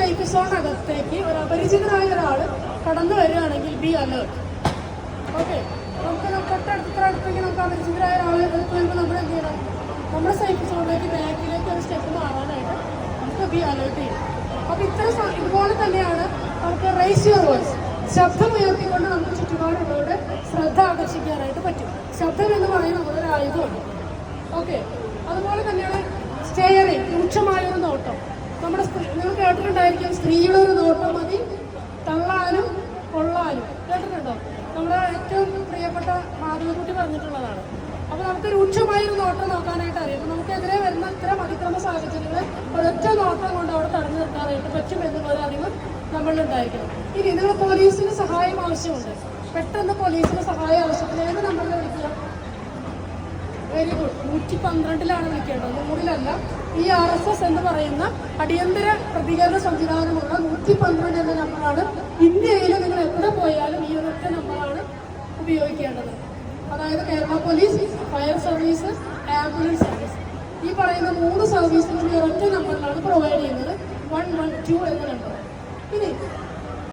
Safe സോണിനകത്തേക്ക് ഒരു അപരിചിതനായ ഒരാൾ കടന്നു വരികയാണെങ്കിൽ ബി അലേർട്ട്. ഓക്കെ, നമുക്ക് തൊട്ടടുത്തേക്ക് നമുക്ക് അപരിചിതരായ ഒരാൾ വരുമ്പോൾ നമ്മൾ എന്ത് ചെയ്യണം? നമ്മുടെ സേഫ് സോണിലേക്ക് ബാക്കിലേക്ക് ഒരു സ്റ്റെപ്പ് മാറാനായിട്ട് നമുക്ക് ബി അലേർട്ട് ചെയ്യണം. അപ്പോൾ ഇതുപോലെ തന്നെയാണ് നമുക്ക് റേസ് യുവർ വോയിസ്, ശബ്ദം ഉയർത്തിക്കൊണ്ട് നമുക്ക് ചുറ്റുപാടുള്ളവരുടെ ശ്രദ്ധ ആകർഷിക്കാനായിട്ട് പറ്റും. ശബ്ദം എന്ന് പറയുന്നത് നമ്മളൊരു ആയുധമാണ്. ഓക്കെ, അതുപോലെ തന്നെയാണ് സ്റ്റെയറിങ്, രൂക്ഷമായൊരു നോട്ടം. നമ്മുടെ നിങ്ങൾ കേട്ടിട്ടുണ്ടായിരിക്കും, സ്ത്രീയുടെ ഒരു നോട്ടം മതി തള്ളാനും കൊള്ളാനും. കേട്ടിട്ടുണ്ടോ? നമ്മുടെ ഏറ്റവും പ്രിയപ്പെട്ട മാധവക്കുട്ടി പറഞ്ഞിട്ടുള്ളതാണ്. അപ്പോൾ നമുക്ക് രൂക്ഷമായൊരു നോട്ടം നോക്കാനായിട്ട് അറിയാം. നമുക്കെതിരെ വരുന്ന ഇത്തരം അതിക്രമ സാഹചര്യങ്ങൾ ഒരൊറ്റ നോട്ടം കൊണ്ട് അവിടെ തടഞ്ഞു നിർത്താനായിട്ട് പറ്റും എന്നുള്ളൊരു അറിവ് നമ്മളിലുണ്ടായിരിക്കണം. ഇനി നിങ്ങൾ പോലീസിന് സഹായം ആവശ്യമുണ്ട്, പെട്ടെന്ന് പോലീസിന് സഹായം ആവശ്യത്തിന് ഏത് നമ്പറിൽ വിളിക്കുക? വെരി ഗുഡ്, 112 വിളിക്കേണ്ടത്, 100-ലല്ല. ഈ RSS എന്ന് പറയുന്ന അടിയന്തര പ്രതികരണ സംവിധാനമുള്ള 112 എന്ന നമ്പറാണ്. ഇന്ത്യയിൽ നിങ്ങൾ എവിടെ പോയാലും ഈ ഒരൊറ്റ നമ്പറാണ് ഉപയോഗിക്കേണ്ടത്. അതായത് Kerala police, fire service, ambulance service, ഈ പറയുന്ന 3 സർവീസുകൾ ഈ ഒരൊറ്റ നമ്പറിലാണ് പ്രൊവൈഡ് ചെയ്യുന്നത്, 112 എന്ന നമ്പർ. ഇനി